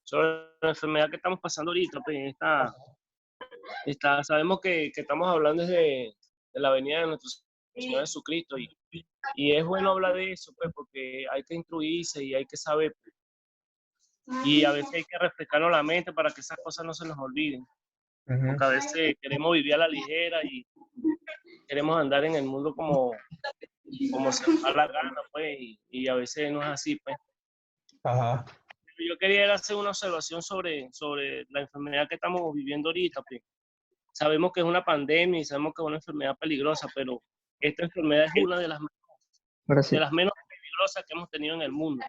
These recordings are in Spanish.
sobre la enfermedad que estamos pasando ahorita, pues sabemos que estamos hablando desde de la venida de nuestro Señor Jesucristo y es bueno hablar de eso, pues, porque hay que instruirse y hay que saber, pues, y a veces hay que refrescarnos la mente para que esas cosas no se nos olviden, porque a veces queremos vivir a la ligera y queremos andar en el mundo como se nos da la gana, pues, y a veces no es así, pues. Ajá. Yo quería hacer una observación sobre la enfermedad que estamos viviendo ahorita, pues. Sabemos que es una pandemia y sabemos que es una enfermedad peligrosa, pero esta enfermedad es una de las menos peligrosas que hemos tenido en el mundo,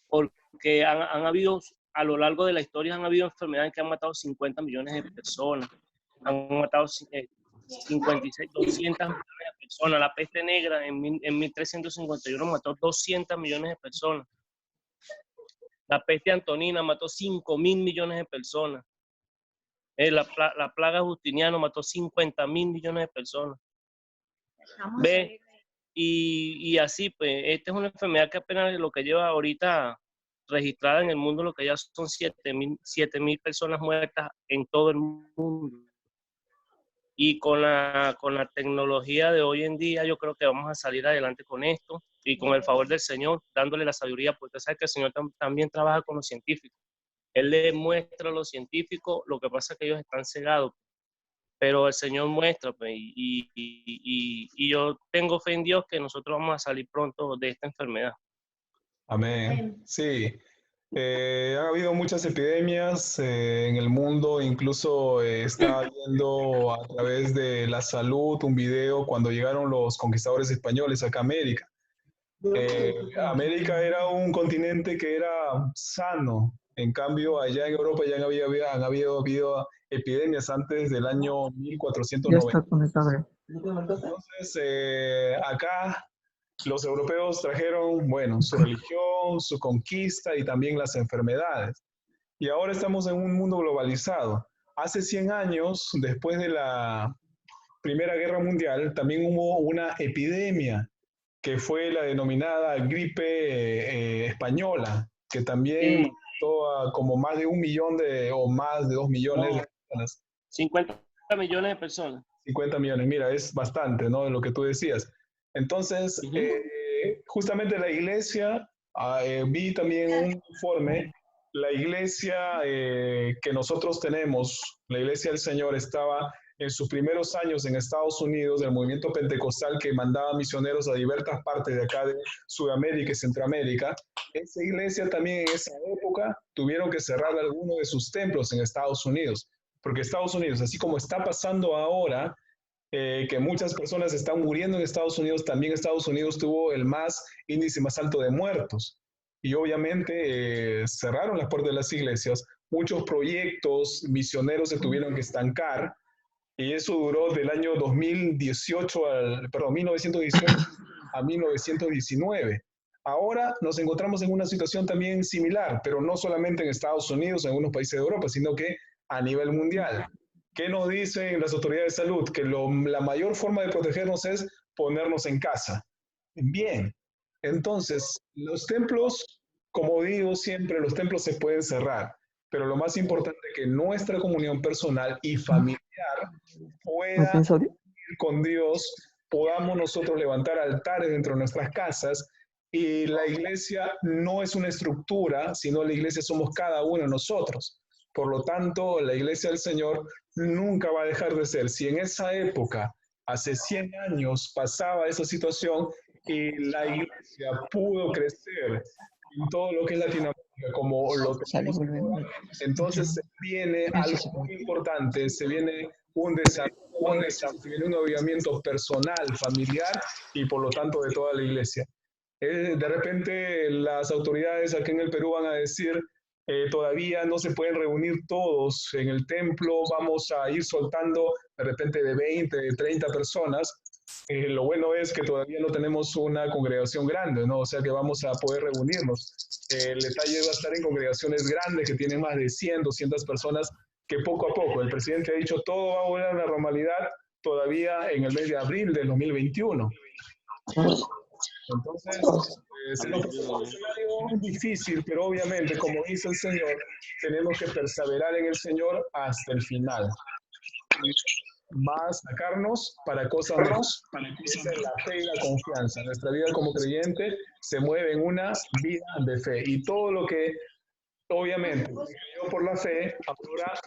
porque han habido, a lo largo de la historia, han habido enfermedades que han matado 50 millones de personas, han matado 56, 200 millones de personas. La peste negra en 1351 mató 200 millones de personas. La peste antonina mató 5.000 millones de personas. La plaga justiniana mató 50.000 millones de personas. ¿Ve? Y así, pues, esta es una enfermedad que apenas lo que lleva ahorita registrada en el mundo, lo que ya son 7.000 personas muertas en todo el mundo. Y con la tecnología de hoy en día, yo creo que vamos a salir adelante con esto y con el favor del Señor, dándole la sabiduría, porque sabe que el Señor también trabaja con los científicos. Él le muestra a los científicos, lo que pasa es que ellos están cegados, pero el Señor muestra, pues, y yo tengo fe en Dios que nosotros vamos a salir pronto de esta enfermedad. Amén. Sí. Ha habido muchas epidemias en el mundo, incluso estaba viendo a través de la salud un video cuando llegaron los conquistadores españoles acá a América. América era un continente que era sano, en cambio allá en Europa ya han habido epidemias antes del año 1490. Entonces, acá los europeos trajeron, bueno, su religión, su conquista y también las enfermedades. Y ahora estamos en un mundo globalizado. Hace 100 años, después de la Primera Guerra Mundial, también hubo una epidemia que fue la denominada gripe española, que también mató a como más de 1 millón o más de 2 millones de personas. 50 millones de personas. 50 millones, mira, es bastante, ¿no? De lo que tú decías. Entonces, justamente la iglesia, vi también un informe, la iglesia que nosotros tenemos, la iglesia del Señor, estaba en sus primeros años en Estados Unidos, del movimiento pentecostal que mandaba misioneros a diversas partes de acá de Sudamérica y Centroamérica. Esa iglesia también en esa época tuvieron que cerrar algunos de sus templos en Estados Unidos, porque Estados Unidos, así como está pasando ahora, que muchas personas están muriendo en Estados Unidos, también Estados Unidos tuvo el índice más alto de muertos. Y obviamente cerraron las puertas de las iglesias, muchos proyectos misioneros se tuvieron que estancar, y eso duró del año 1918 a 1919. Ahora nos encontramos en una situación también similar, pero no solamente en Estados Unidos, en algunos países de Europa, sino que a nivel mundial. ¿Qué nos dicen las autoridades de salud? Que la mayor forma de protegernos es ponernos en casa. Bien, entonces los templos, como digo siempre, los templos se pueden cerrar, pero lo más importante es que nuestra comunión personal y familiar pueda ir con Dios, podamos nosotros levantar altares dentro de nuestras casas, y la iglesia no es una estructura, sino la iglesia somos cada uno de nosotros. Por lo tanto, la iglesia del Señor nunca va a dejar de ser. Si en esa época, hace 100 años, pasaba esa situación y la iglesia pudo crecer en todo lo que es Latinoamérica, como lo tenemos ahora, entonces se viene algo muy importante, se viene un desarrollo, se viene un avivamiento personal, familiar y por lo tanto de toda la iglesia. De repente las autoridades aquí en el Perú van a decir, todavía no se pueden reunir todos en el templo, vamos a ir soltando de repente de 20, de 30 personas. Lo bueno es que todavía no tenemos una congregación grande, ¿no? O sea que vamos a poder reunirnos. El detalle va a estar en congregaciones grandes que tienen más de 100, 200 personas, que poco a poco, el presidente ha dicho, todo va a volver a la normalidad todavía en el mes de abril del 2021. Entonces, Se nos presenta un escenario difícil, pero obviamente, como dice el Señor, tenemos que perseverar en el Señor hasta el final. Va a sacarnos para cosas mejores. Esa es la fe y la confianza. Nuestra vida como creyente se mueve en una vida de fe. Y todo lo que, obviamente, se creyó por la fe, ahora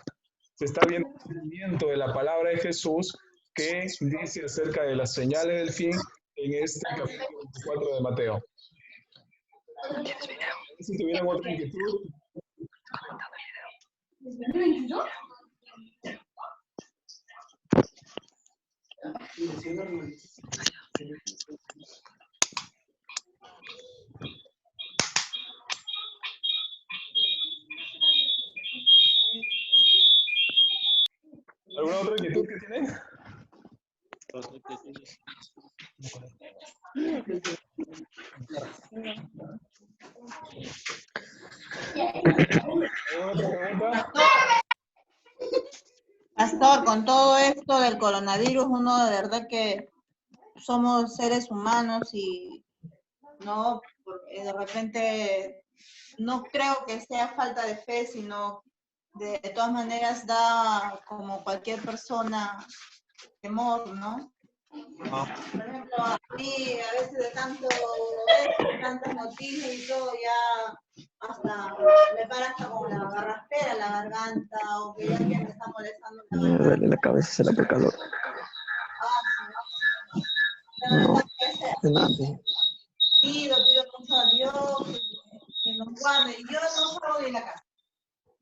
se está viendo el cumplimiento de la palabra de Jesús que dice acerca de las señales del fin en este capítulo 24 de Mateo. Si tuvieran otra inquietud. ¿Alguna otra inquietud que tienen? ¿Alguna otra pregunta? Pastor, con todo esto del coronavirus, uno de verdad que somos seres humanos y no, porque de repente no creo que sea falta de fe, sino de todas maneras da como cualquier persona temor, ¿no? Por ejemplo, a mí a veces de tantas noticias y todo, ya hasta me para hasta con la garraspera, la garganta, o que ya me está molestando la Me garganta. duele la cabeza, será por calor. No, de nada. Pido mucho a Dios que nos guarde. Yo no salgo de la casa.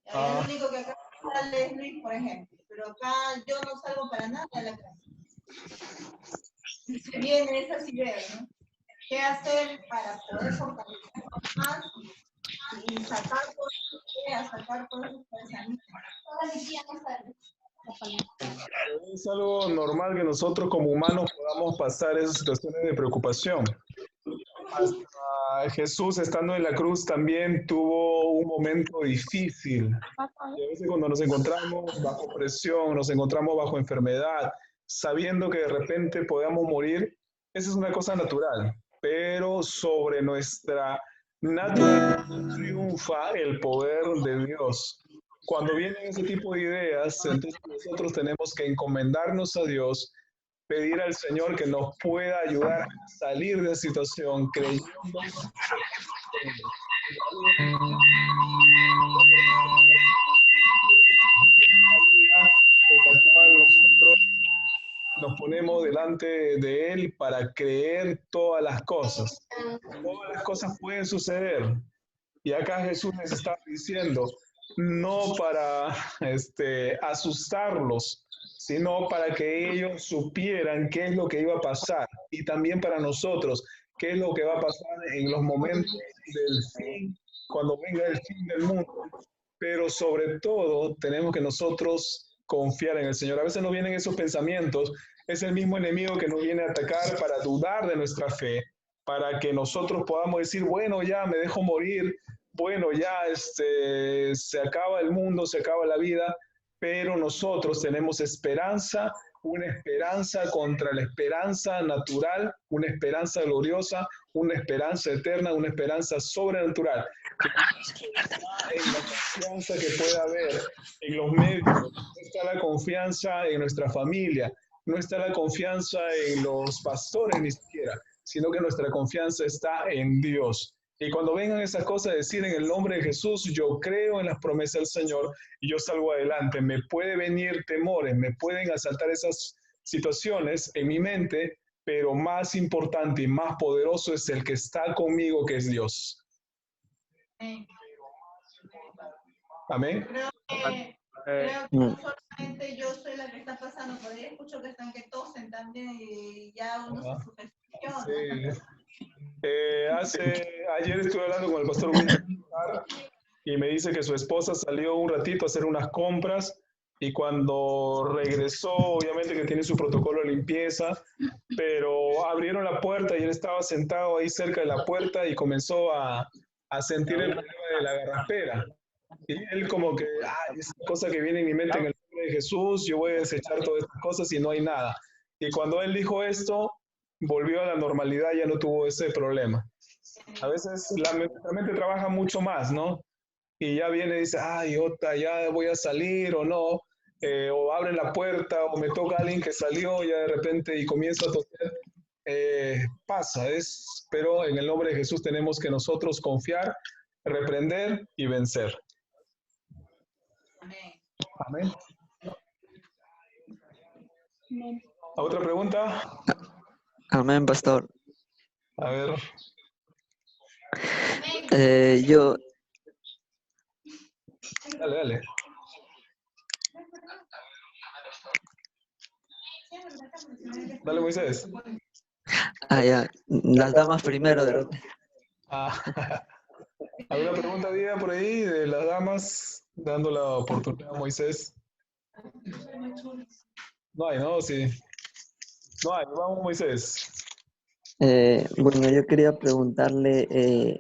El único que acá sale es Luis, por ejemplo, pero acá yo no salgo para nada de la casa. Se vienen esas ideas, ¿no? ¿Qué hacer para poder fortalecernos más y sacar todas esas ideas, sacar todos esos pensamientos? Es algo normal que nosotros como humanos podamos pasar esas situaciones de preocupación. Hasta Jesús, estando en la cruz, también tuvo un momento difícil. Y a veces cuando nos encontramos bajo presión, nos encontramos bajo enfermedad, sabiendo que de repente podamos morir, esa es una cosa natural. Pero sobre nuestra naturaleza triunfa el poder de Dios. Cuando vienen ese tipo de ideas, entonces nosotros tenemos que encomendarnos a Dios, pedir al Señor que nos pueda ayudar a salir de la situación creyendo en la cual nosotros nos ponemos delante de Él para creer todas las cosas. Todas las cosas pueden suceder. Y acá Jesús les está diciendo, no para asustarlos, sino para que ellos supieran qué es lo que iba a pasar. Y también para nosotros, qué es lo que va a pasar en los momentos del fin, cuando venga el fin del mundo. Pero sobre todo, tenemos que nosotros confiar en el Señor. A veces nos vienen esos pensamientos, es el mismo enemigo que nos viene a atacar para dudar de nuestra fe, para que nosotros podamos decir, bueno, ya me dejo morir, bueno, ya se acaba el mundo, se acaba la vida, pero nosotros tenemos esperanza, una esperanza contra la esperanza natural, una esperanza gloriosa, una esperanza eterna, una esperanza sobrenatural. En la confianza que pueda haber en los medios, no está la confianza en nuestra familia, no está la confianza en los pastores ni siquiera, sino que nuestra confianza está en Dios. Y cuando vengan esas cosas, decir en el nombre de Jesús, yo creo en las promesas del Señor y yo salgo adelante. Me puede venir temores, me pueden asaltar esas situaciones en mi mente, pero más importante y más poderoso es el que está conmigo, que es Dios. Amén. Creo que no solamente yo soy la que está pasando, por ahí escucho que están que tosen también y ya uno se sugestiona. Sí. Ayer estuve hablando con el pastor William y me dice que su esposa salió un ratito a hacer unas compras y cuando regresó, obviamente que tiene su protocolo de limpieza, pero abrieron la puerta y él estaba sentado ahí cerca de la puerta y comenzó a sentir el problema de la garraspera. Y él como que, esa cosa que viene en mi mente en el nombre de Jesús, yo voy a desechar todas estas cosas y no hay nada. Y cuando él dijo esto, volvió a la normalidad, ya no tuvo ese problema. A veces nuestra mente trabaja mucho más, ¿no? Y ya viene y dice, ay, Ota, ya voy a salir o no, o abren la puerta o me toca alguien que salió ya de repente y comienzo a toser. Pasa, pero en el nombre de Jesús tenemos que nosotros confiar, reprender y vencer. Amén. Amén. ¿Otra pregunta? Amén, pastor. A ver, Yo, dale, dale. Dale, Moisés. ya, las damas primero de repente. Ah, ¿alguna pregunta había por ahí de las damas? Dando la oportunidad a Moisés. No hay, ¿no? Sí. No hay, vamos, Moisés. Bueno, yo quería preguntarle,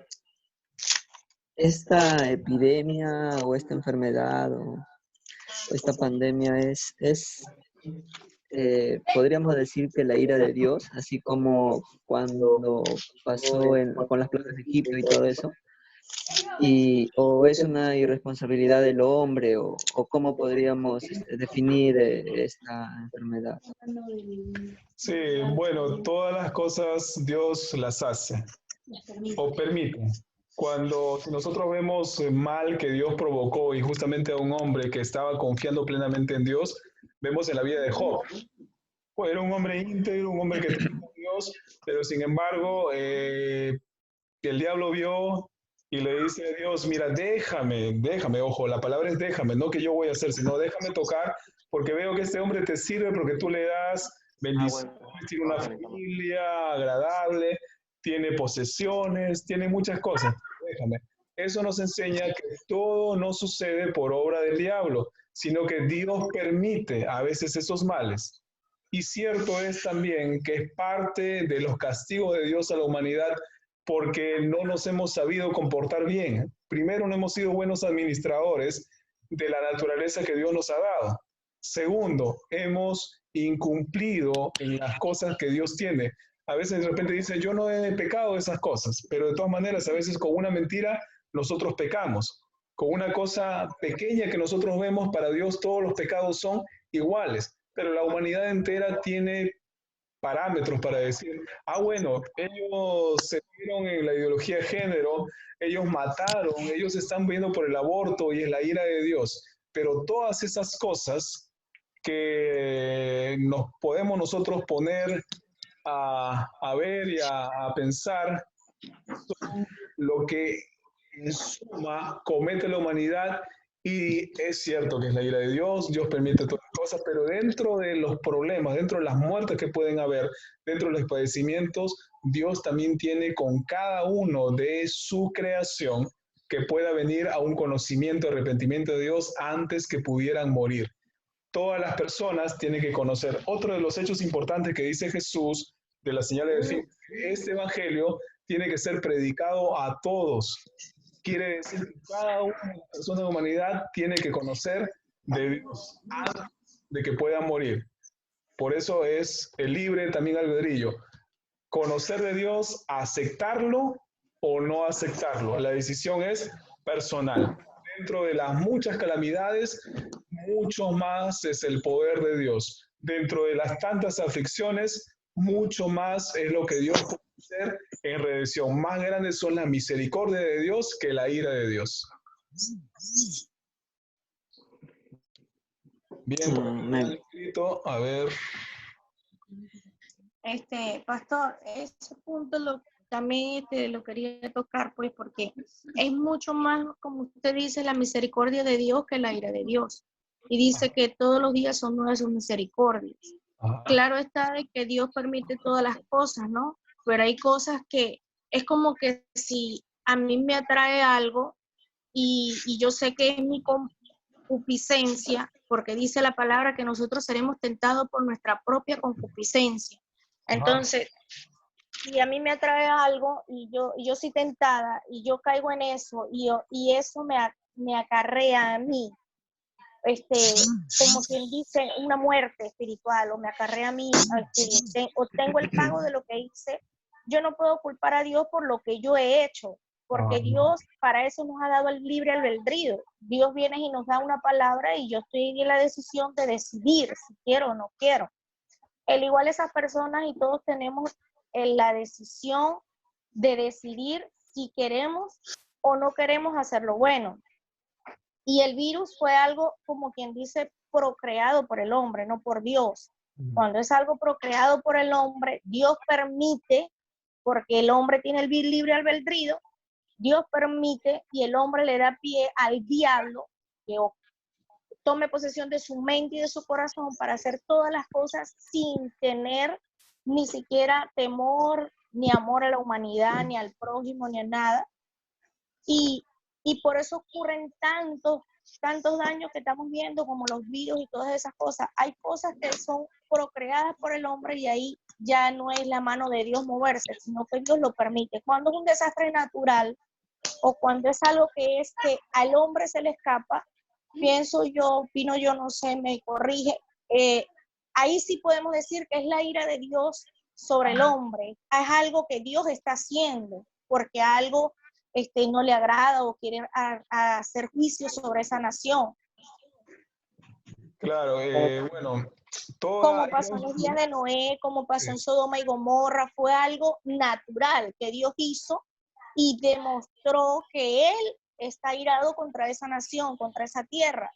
esta epidemia o esta enfermedad o esta pandemia podríamos decir que la ira de Dios, así como cuando pasó con las plagas de Egipto y todo eso, o es una irresponsabilidad del hombre, o cómo podríamos definir esta enfermedad. Sí, bueno, todas las cosas Dios las hace o permite. Cuando si nosotros vemos mal que Dios provocó y justamente a un hombre que estaba confiando plenamente en Dios, vemos en la vida de Job. Pues era un hombre íntegro, un hombre que tenía a Dios, pero sin embargo, el diablo vio y le dice a Dios, mira, déjame, ojo, la palabra es déjame, no que yo voy a hacer, sino déjame tocar, porque veo que este hombre te sirve porque tú le das bendiciones, tiene una familia agradable, tiene posesiones, tiene muchas cosas, déjame. Eso nos enseña que todo no sucede por obra del diablo, sino que Dios permite a veces esos males. Y cierto es también que es parte de los castigos de Dios a la humanidad porque no nos hemos sabido comportar bien. Primero, no hemos sido buenos administradores de la naturaleza que Dios nos ha dado. Segundo, hemos incumplido en las cosas que Dios tiene. A veces de repente dice, yo no he pecado esas cosas, pero de todas maneras, a veces con una mentira nosotros pecamos. Con una cosa pequeña que nosotros vemos, para Dios todos los pecados son iguales, pero la humanidad entera tiene parámetros para decir, bueno, ellos se dieron en la ideología de género, ellos mataron, ellos están viendo por el aborto y es la ira de Dios. Pero todas esas cosas que nos podemos nosotros poner a ver y a pensar son lo que en suma comete la humanidad. Y es cierto que es la ira de Dios, Dios permite todas las cosas, pero dentro de los problemas, dentro de las muertes que pueden haber, dentro de los padecimientos, Dios también tiene con cada uno de su creación que pueda venir a un conocimiento, arrepentimiento de Dios antes que pudieran morir. Todas las personas tienen que conocer. Otro de los hechos importantes que dice Jesús de las señales del fin, este evangelio tiene que ser predicado a todos. Quiere decir que cada una de las personas de la humanidad tiene que conocer de Dios antes de que pueda morir. Por eso es el libre también albedrío. Conocer de Dios, aceptarlo o no aceptarlo. La decisión es personal. Dentro de las muchas calamidades, mucho más es el poder de Dios. Dentro de las tantas aflicciones, mucho más es lo que Dios puede hacer en redención. Más grandes son la misericordia de Dios que la ira de Dios. Bien, por aquí me han escrito, a ver. Pastor, ese punto también lo quería tocar, pues, porque es mucho más, como usted dice, la misericordia de Dios que la ira de Dios. Y dice que todos los días son nuevas sus misericordias. Claro está de que Dios permite todas las cosas, ¿no? Pero hay cosas que es como que si a mí me atrae algo y yo sé que es mi concupiscencia, porque dice la palabra que nosotros seremos tentados por nuestra propia concupiscencia. Entonces, si a mí me atrae algo y yo soy tentada y yo caigo en eso y eso me acarrea a mí, como quien dice, una muerte espiritual, o me acarrea a mí, o tengo el pago de lo que hice, yo no puedo culpar a Dios por lo que yo he hecho, porque Dios para eso nos ha dado el libre albedrío. Dios viene y nos da una palabra y yo estoy en la decisión de decidir si quiero o no quiero. El igual esas personas y todos tenemos la decisión de decidir si queremos o no queremos hacer lo bueno. Y el virus fue algo, como quien dice, procreado por el hombre, no por Dios. Cuando es algo procreado por el hombre, Dios permite, porque el hombre tiene el libre albedrío, Dios permite y el hombre le da pie al diablo que tome posesión de su mente y de su corazón para hacer todas las cosas sin tener ni siquiera temor, ni amor a la humanidad, ni al prójimo, ni a nada. Y por eso ocurren tantos daños que estamos viendo, como los virus y todas esas cosas. Hay cosas que son procreadas por el hombre y ahí ya no es la mano de Dios moverse, sino que Dios lo permite. Cuando es un desastre natural o cuando es algo que es que al hombre se le escapa, pienso yo, opino yo, no sé, me corrige, ahí sí podemos decir que es la ira de Dios sobre el hombre. Es algo que Dios está haciendo, porque algo no le agrada o quiere hacer juicio sobre esa nación. Claro, bueno, como pasó en los días de Noé, como pasó en Sodoma y Gomorra, fue algo natural que Dios hizo y demostró que Él está irado contra esa nación, contra esa tierra.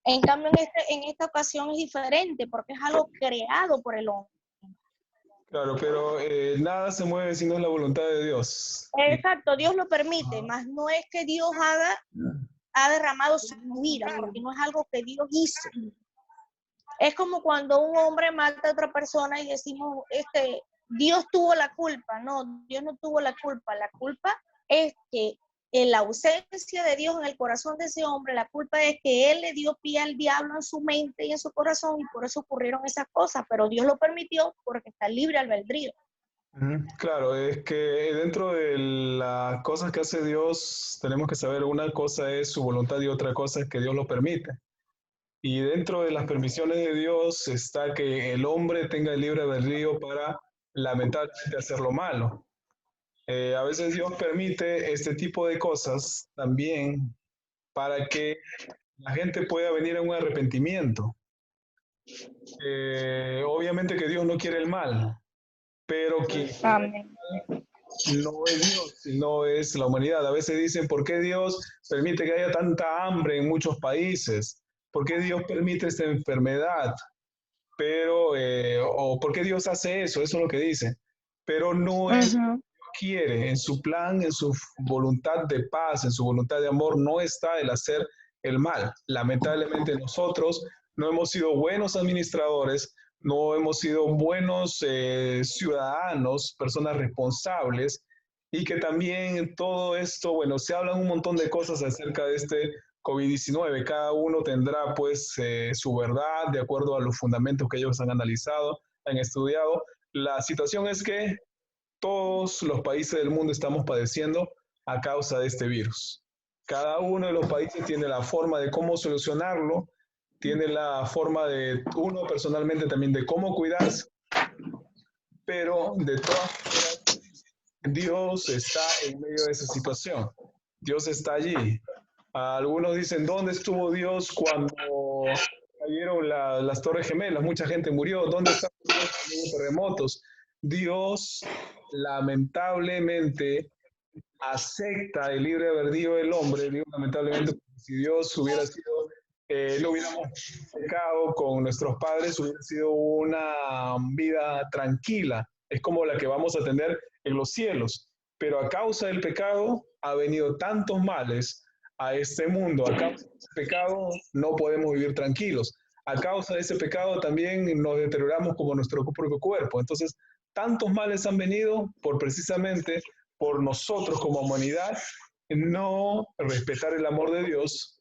En cambio, en esta ocasión es diferente porque es algo creado por el hombre. Claro, pero nada se mueve si no es la voluntad de Dios. Exacto, Dios lo permite, mas no es que Dios ha derramado su ira, porque no es algo que Dios hizo. Es como cuando un hombre mata a otra persona y decimos, Dios tuvo la culpa. No, Dios no tuvo la culpa. La culpa es que en la ausencia de Dios en el corazón de ese hombre, la culpa es que él le dio pie al diablo en su mente y en su corazón y por eso ocurrieron esas cosas, pero Dios lo permitió porque está libre albedrío. Claro, es que dentro de las cosas que hace Dios tenemos que saber una cosa es su voluntad y otra cosa es que Dios lo permite. Y dentro de las permisiones de Dios está que el hombre tenga el libre albedrío para lamentablemente hacer lo malo. A veces Dios permite este tipo de cosas también para que la gente pueda venir a un arrepentimiento. Obviamente que Dios no quiere el mal, pero que no es Dios, sino es la humanidad. A veces dicen, ¿por qué Dios permite que haya tanta hambre en muchos países? ¿Por qué Dios permite esta enfermedad? Pero, o ¿por qué Dios hace eso? Eso es lo que dice. Pero no es lo que Dios quiere. En su plan, en su voluntad de paz, en su voluntad de amor, no está el hacer el mal. Lamentablemente nosotros no hemos sido buenos administradores, no hemos sido buenos ciudadanos, personas responsables, y que también todo esto, bueno, se hablan un montón de cosas acerca de este COVID-19. Cada uno tendrá pues su verdad de acuerdo a los fundamentos que ellos han analizado, han estudiado. La situación es que todos los países del mundo estamos padeciendo a causa de este virus. Cada uno de los países tiene la forma de cómo solucionarlo, tiene la forma de uno personalmente también de cómo cuidarse, pero de todas maneras Dios está en medio de esa situación. Dios está allí. Algunos dicen, ¿dónde estuvo Dios cuando cayeron las Torres Gemelas? Mucha gente murió. ¿Dónde está Dios cuando hubo terremotos? Dios lamentablemente acepta el libre albedrío del hombre. Digo lamentablemente, porque si Dios hubiera sido, no hubiéramos pecado con nuestros padres, hubiera sido una vida tranquila. Es como la que vamos a tener en los cielos. Pero a causa del pecado ha venido tantos males a este mundo. A causa de ese pecado no podemos vivir tranquilos. A causa de ese pecado también nos deterioramos como nuestro propio cuerpo. Entonces, tantos males han venido por precisamente por nosotros como humanidad no respetar el amor de Dios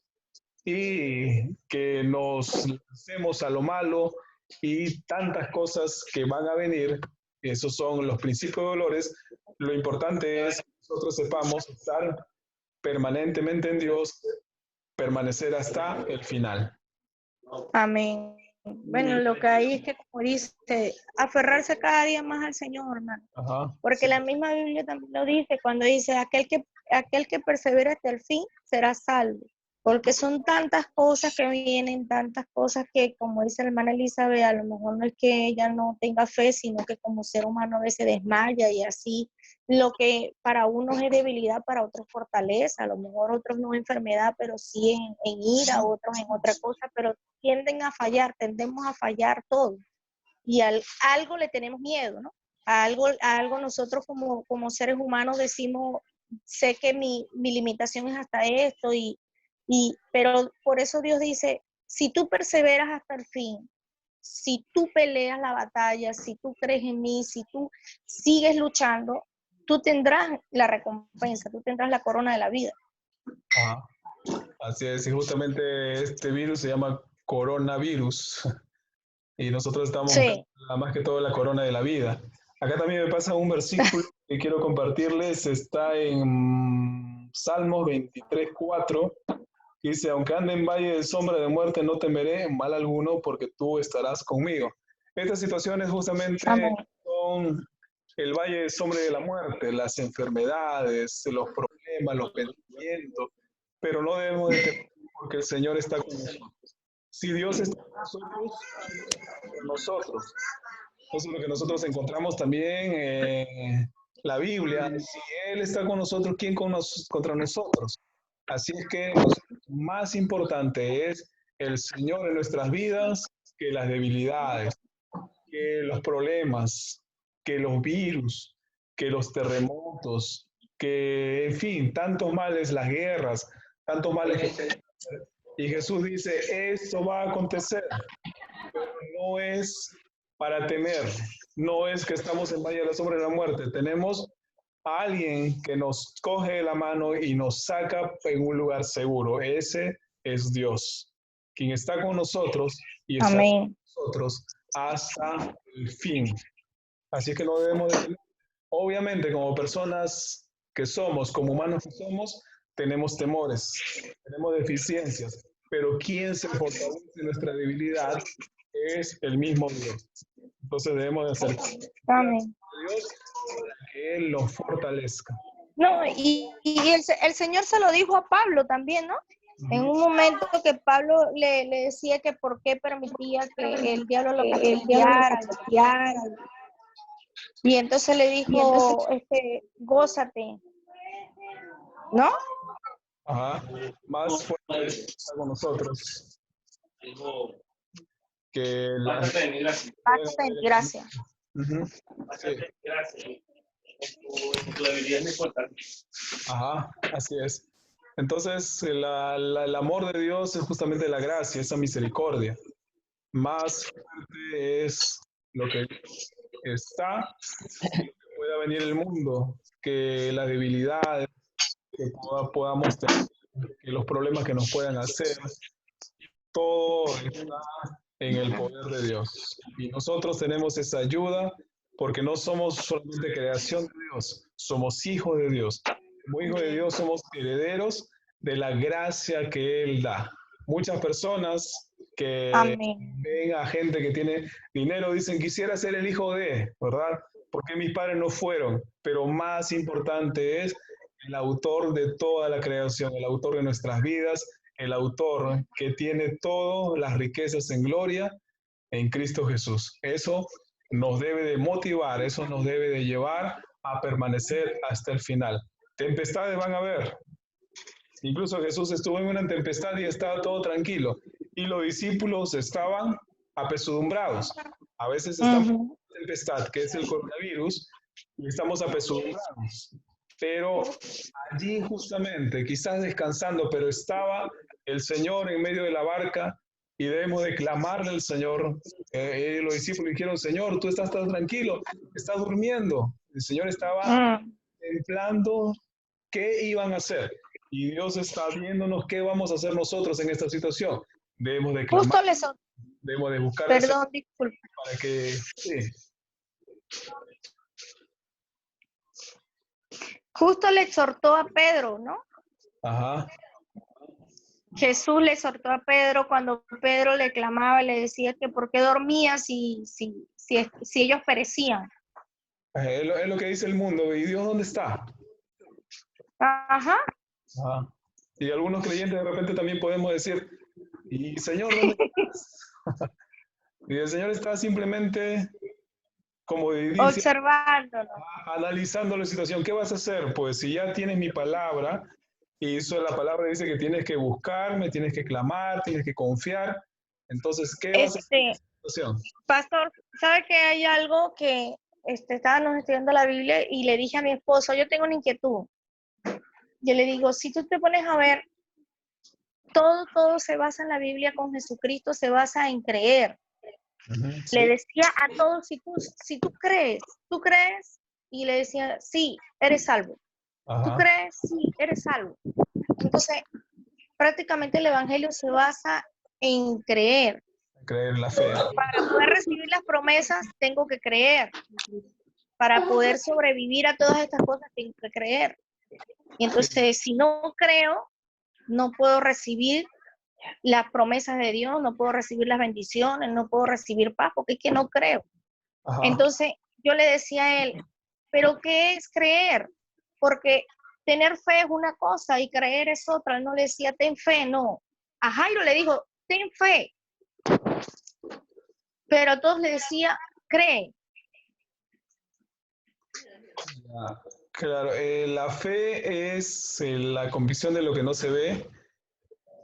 y que nos lancemos a lo malo y tantas cosas que van a venir. Esos son los principios de dolores. Lo importante es que nosotros sepamos estar permanentemente en Dios, permanecer hasta el final. Amén. Bueno, lo que hay es que, como dice, aferrarse cada día más al Señor, hermano. Ajá. Porque la misma Biblia también lo dice cuando dice, aquel que persevera hasta el fin será salvo. Porque son tantas cosas que vienen, tantas cosas que, como dice la hermana Elizabeth, a lo mejor no es que ella no tenga fe, sino que como ser humano a veces desmaya y así. Lo que para unos es debilidad, para otros fortaleza, a lo mejor otros no enfermedad, pero sí en ira, otros en otra cosa, pero tienden a fallar, tendemos a fallar todos. Y algo le tenemos miedo, ¿no? A algo nosotros como seres humanos decimos, sé que mi limitación es hasta esto, pero por eso Dios dice, si tú perseveras hasta el fin, si tú peleas la batalla, si tú crees en mí, si tú sigues luchando, tú tendrás la recompensa, tú tendrás la corona de la vida. Ajá. Así es, y justamente este virus se llama coronavirus y nosotros estamos Sí. buscando más que todo la corona de la vida. Acá también me pasa un versículo que quiero compartirles, está en Salmos 23:4, que dice, aunque ande en valle de sombra de muerte, no temeré mal alguno, porque tú estarás conmigo. Estas situaciones justamente Amén. son el valle de sombra de la muerte, las enfermedades, los problemas, los pensamientos, pero no debemos de temer porque el Señor está con nosotros. Si Dios está con nosotros, eso es lo que nosotros encontramos también en la Biblia. Si Él está con nosotros, ¿quién contra nosotros? Así es que lo más importante es el Señor en nuestras vidas que las debilidades, que los problemas, que los virus, que los terremotos, que, en fin, tantos males, las guerras, tantos males que... Y Jesús dice, esto va a acontecer, pero no es para temer, no es que estamos en valle de la sombra de la muerte, tenemos a alguien que nos coge de la mano y nos saca en un lugar seguro. Ese es Dios, quien está con nosotros y está Amén. con nosotros hasta el fin. Así que no debemos de temer. Obviamente, como personas que somos, como humanos que somos, tenemos temores, tenemos deficiencias, pero quien se fortalece en nuestra debilidad es el mismo Dios. Entonces debemos de acercarnos Amén. a Dios para que Él nos fortalezca. No, y el Señor se lo dijo a Pablo también, ¿no? En un momento que Pablo le decía que por qué permitía que el diablo lo castigara. Y entonces le dijo, gózate, ¿no? Ajá. Más fuerte está con nosotros que la... Gracias. Ujú. Sí. Tu debilidad es muy importante. Ajá, así es. Entonces, el amor de Dios es justamente la gracia, esa misericordia. Más fuerte es lo que está, que pueda venir el mundo, que las debilidades que podamos tener, que los problemas que nos puedan hacer, todo está en el poder de Dios. Y nosotros tenemos esa ayuda porque no somos solamente creación de Dios, somos hijos de Dios. Como hijos de Dios somos herederos de la gracia que Él da. Muchas personas que Amén. ven a gente que tiene dinero dicen, quisiera ser el hijo de, ¿verdad? Porque mis padres no fueron. Pero más importante es el autor de toda la creación, el autor de nuestras vidas, el autor que tiene todas las riquezas en gloria en Cristo Jesús. Eso nos debe de motivar, eso nos debe de llevar a permanecer hasta el final. Tempestades van a haber. Incluso Jesús estuvo en una tempestad y estaba todo tranquilo. Y los discípulos estaban apesadumbrados. A veces estamos en una tempestad, que es el coronavirus, y estamos apesadumbrados. Pero allí justamente, quizás descansando, pero estaba el Señor en medio de la barca y debemos de clamarle al Señor. Los discípulos dijeron, Señor, tú estás tan tranquilo, estás durmiendo. El Señor estaba templando qué iban a hacer. Y Dios está viéndonos qué vamos a hacer nosotros en esta situación. Debemos de clamar, debemos de buscar al Señor para que... Sí. Justo le exhortó a Pedro, ¿no? Ajá. Jesús le soltó a Pedro cuando Pedro le clamaba y le decía que por qué dormía si ellos perecían. Es lo que dice el mundo. ¿Y Dios dónde está? Ajá. Ah. Y algunos creyentes de repente también podemos decir, ¿y Señor dónde estás? Y el Señor está simplemente, como dice, Observándolo. analizando la situación. ¿Qué vas a hacer? Pues si ya tienes mi palabra, y eso la palabra dice que tienes que buscarme, tienes que clamar, tienes que confiar. Entonces, ¿qué vas a hacer en esa situación? Pastor, ¿sabe que hay algo que estábamos estudiando la Biblia y le dije a mi esposo, yo tengo una inquietud? Yo le digo, si tú te pones a ver, todo se basa en la Biblia con Jesucristo, se basa en creer. Sí. Le decía a todos, si tú crees, y le decía, sí, eres salvo. ¿Tú Ajá. crees? Sí, eres salvo. Entonces, prácticamente el Evangelio se basa en creer. Creer en la fe. Para poder recibir las promesas, tengo que creer. Para poder sobrevivir a todas estas cosas, tengo que creer. Y entonces, si no creo, no puedo recibir las promesas de Dios, no puedo recibir las bendiciones, no puedo recibir paz, porque es que no creo. Ajá. Entonces, yo le decía a él, ¿pero qué es creer? Porque tener fe es una cosa y creer es otra. Él no le decía, ten fe, no. A Jairo le dijo, ten fe. Pero a todos le decía, cree. Claro, la fe es la convicción de lo que no se ve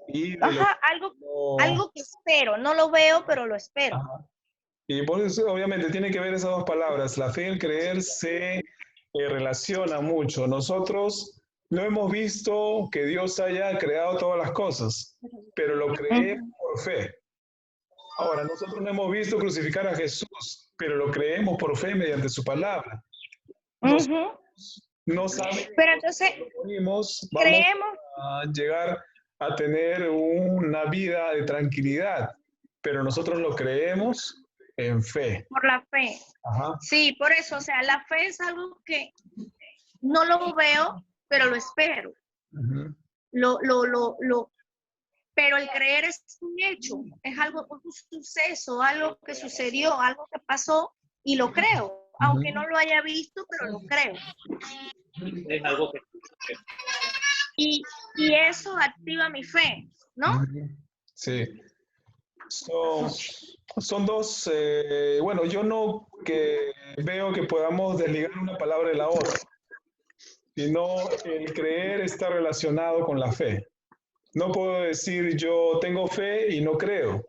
y de Ajá, algo que espero. No lo veo, pero lo espero. Ajá. Y por eso, obviamente, tiene que ver esas dos palabras. La fe y el creer se relaciona mucho. Nosotros no hemos visto que Dios haya creado todas las cosas, pero lo creemos por fe. Ahora, nosotros no hemos visto crucificar a Jesús, pero lo creemos por fe mediante su palabra. No sabemos, pero entonces vamos creemos a llegar a tener una vida de tranquilidad, pero nosotros lo creemos en fe. por la fe. Ajá. Sí, por eso, o sea, la fe es algo que no lo veo, pero lo espero. Pero el creer es un hecho, es algo, un suceso, algo que sucedió, algo que pasó y lo creo, aunque no lo haya visto, pero lo creo. Es algo que... Y eso activa mi fe, ¿no? Sí. Son dos, bueno, yo no que veo que podamos desligar una palabra de la otra, sino el creer está relacionado con la fe. No puedo decir yo tengo fe y no creo.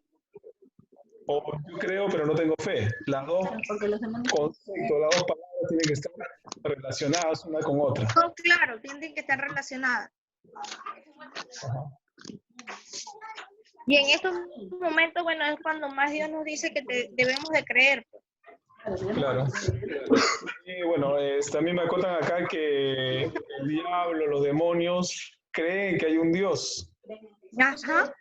O yo creo pero no tengo fe. Las dos conceptos, las dos palabras tienen que estar relacionadas una con otra. No, claro, tienen que estar relacionadas. Ajá. Y en estos momentos, bueno, es cuando más Dios nos dice que debemos de creer. Claro. Y bueno, también me acotan acá que el diablo, los demonios creen que hay un Dios. Ajá,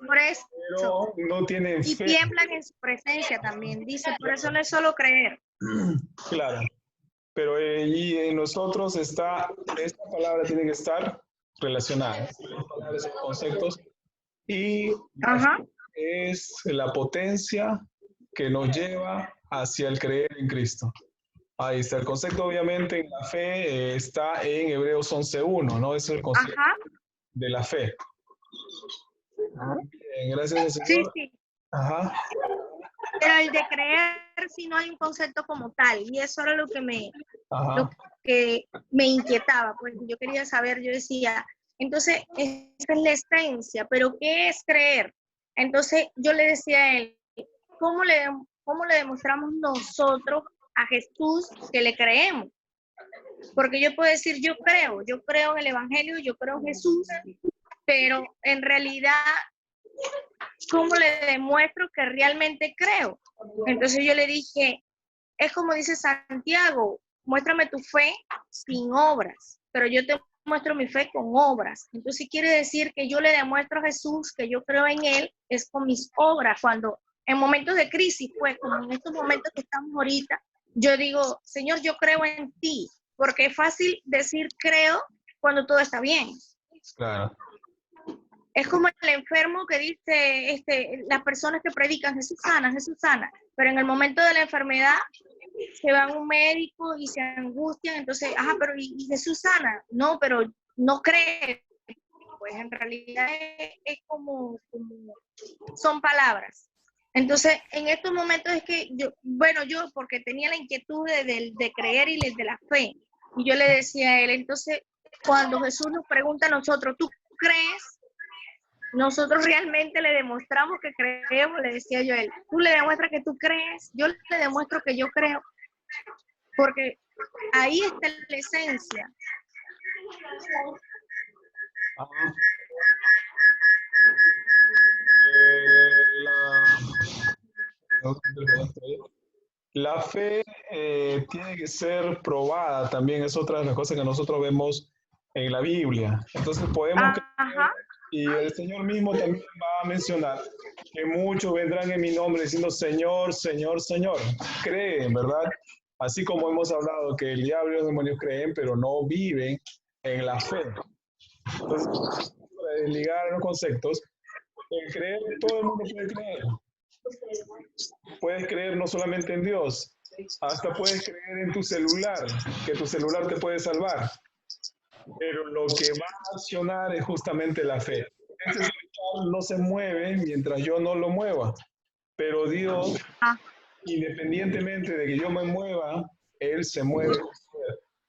por eso. Pero no tienen y fe. Y tiemblan en su presencia también, dice, por eso no es solo creer. Claro, pero y en nosotros esta palabra tiene que estar relacionada, las palabras y conceptos, y Ajá. es la potencia que nos lleva hacia el creer en Cristo. Ahí está, el concepto obviamente en la fe está en Hebreos 11.1, ¿no? Es el concepto de la fe. Bien, gracias al Señor. Sí. Ajá. Pero el de creer sí no hay un concepto como tal, y eso era lo que me inquietaba, pues yo quería saber, yo decía, entonces esa es la esencia, pero ¿qué es creer? Entonces yo le decía a él, ¿cómo le demostramos nosotros a Jesús que le creemos? Porque yo puedo decir, yo creo en el Evangelio, yo creo en Jesús, pero en realidad, ¿cómo le demuestro que realmente creo? Entonces yo le dije, es como dice Santiago, muéstrame tu fe sin obras, pero yo te muestro mi fe con obras. Entonces quiere decir que yo le demuestro a Jesús que yo creo en Él, es con mis obras, cuando en momentos de crisis, pues como en estos momentos que estamos ahorita, yo digo, Señor, yo creo en ti, porque es fácil decir creo cuando todo está bien. Claro. Es como el enfermo que dice, las personas que predican Jesús sana, pero en el momento de la enfermedad se van a un médico y se angustian, entonces, pero ¿y Jesús sana? No, pero no cree. Pues en realidad es como son palabras. Entonces, en estos momentos es que yo porque tenía la inquietud de creer y de la fe, y yo le decía a él, entonces, cuando Jesús nos pregunta a nosotros, ¿tú crees? Nosotros realmente le demostramos que creemos, le decía yo a él, tú le demuestras que tú crees, yo le demuestro que yo creo, porque ahí está la esencia. La fe tiene que ser probada, también es otra de las cosas que nosotros vemos en la Biblia. Entonces podemos creer, y el Señor mismo también va a mencionar que muchos vendrán en mi nombre diciendo Señor, Señor, Señor. Creen, ¿verdad? Así como hemos hablado que el diablo y los demonios creen, pero no viven en la fe. Entonces, para desligar los conceptos, el creer, todo el mundo puede creer. Puedes creer no solamente en Dios, hasta puedes creer en tu celular, que tu celular te puede salvar. Pero lo que va a accionar es justamente la fe. Este celular no se mueve mientras yo no lo mueva. Pero Dios, independientemente de que yo me mueva, Él se mueve.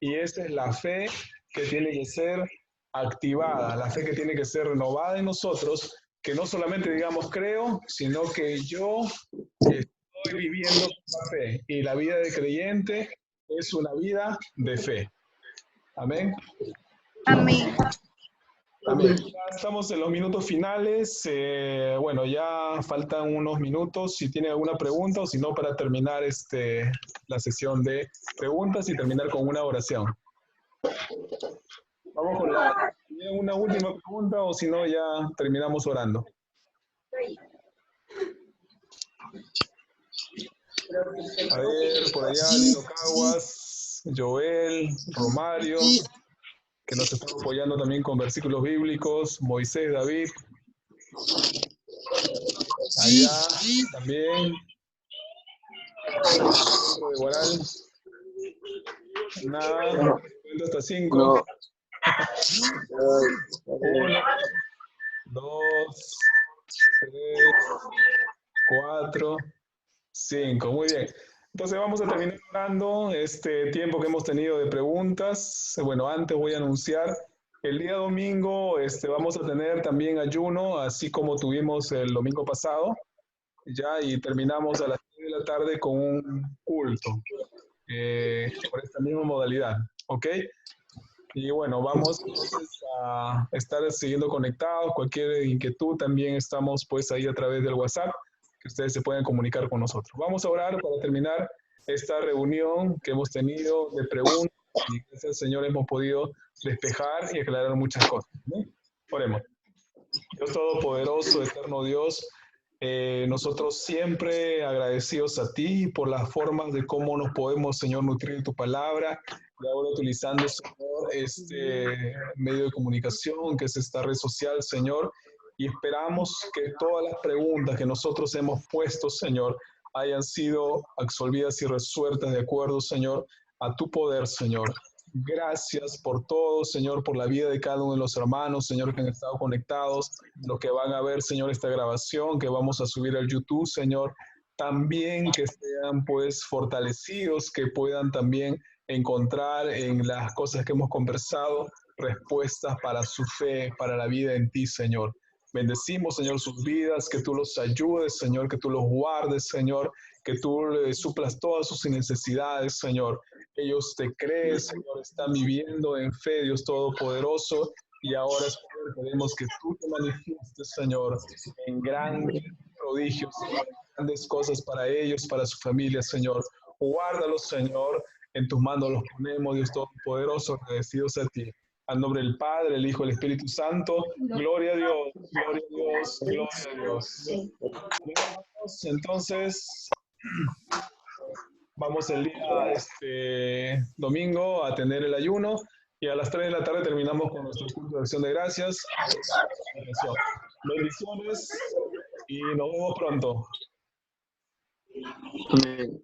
Y esa es la fe que tiene que ser activada, la fe que tiene que ser renovada en nosotros, que no solamente digamos creo, sino que yo estoy viviendo la fe. Y la vida de creyente es una vida de fe. Amén. Amén. Amén. Ya estamos en los minutos finales. Bueno, ya faltan unos minutos. Si tiene alguna pregunta o si no, para terminar la sesión de preguntas y terminar con una oración. Vamos con una última pregunta o si no, ya terminamos orando. A ver, por allá, Lino Caguas, Joel, Romario, que nos están apoyando también con versículos bíblicos, Moisés, David, allá también, de Guaral, nada, hasta 5, 1, 2, 3, 4, 5, muy bien. Entonces vamos a terminar orando este tiempo que hemos tenido de preguntas. Bueno, antes voy a anunciar, el día domingo vamos a tener también ayuno, así como tuvimos el domingo pasado, ya, y terminamos a las 6 de la tarde con un culto, por esta misma modalidad, ¿ok? Y bueno, vamos entonces a estar siguiendo conectados, cualquier inquietud también estamos pues ahí a través del WhatsApp, que ustedes se pueden comunicar con nosotros. Vamos a orar para terminar esta reunión que hemos tenido de preguntas y gracias al Señor hemos podido despejar y aclarar muchas cosas, ¿no? Oremos. Dios Todopoderoso, eterno Dios, nosotros siempre agradecidos a ti por las formas de cómo nos podemos, Señor, nutrir de tu palabra y ahora utilizando, Señor, este medio de comunicación que es esta red social, Señor, y esperamos que todas las preguntas que nosotros hemos puesto, Señor, hayan sido absolvidas y resueltas de acuerdo, Señor, a tu poder, Señor. Gracias por todo, Señor, por la vida de cada uno de los hermanos, Señor, que han estado conectados, los que van a ver, Señor, esta grabación que vamos a subir al YouTube, Señor, también que sean, pues, fortalecidos, que puedan también encontrar en las cosas que hemos conversado respuestas para su fe, para la vida en ti, Señor. Bendecimos, Señor, sus vidas, que tú los ayudes, Señor, que tú los guardes, Señor, que tú suplas todas sus necesidades, Señor. Ellos te creen, Señor, están viviendo en fe, Dios Todopoderoso, y ahora, Señor, queremos que tú te manifiestes, Señor, en grandes prodigios, grandes cosas para ellos, para su familia, Señor. Guárdalos, Señor, en tus manos los ponemos, Dios Todopoderoso, agradecidos a ti. Al nombre del Padre, el Hijo, el Espíritu Santo. Gloria a Dios, gloria a Dios, gloria a Dios. Entonces, vamos el día domingo a tener el ayuno. Y a las 3 de la tarde terminamos con nuestro curso de acción de gracias. Bendiciones y nos vemos pronto. Amén.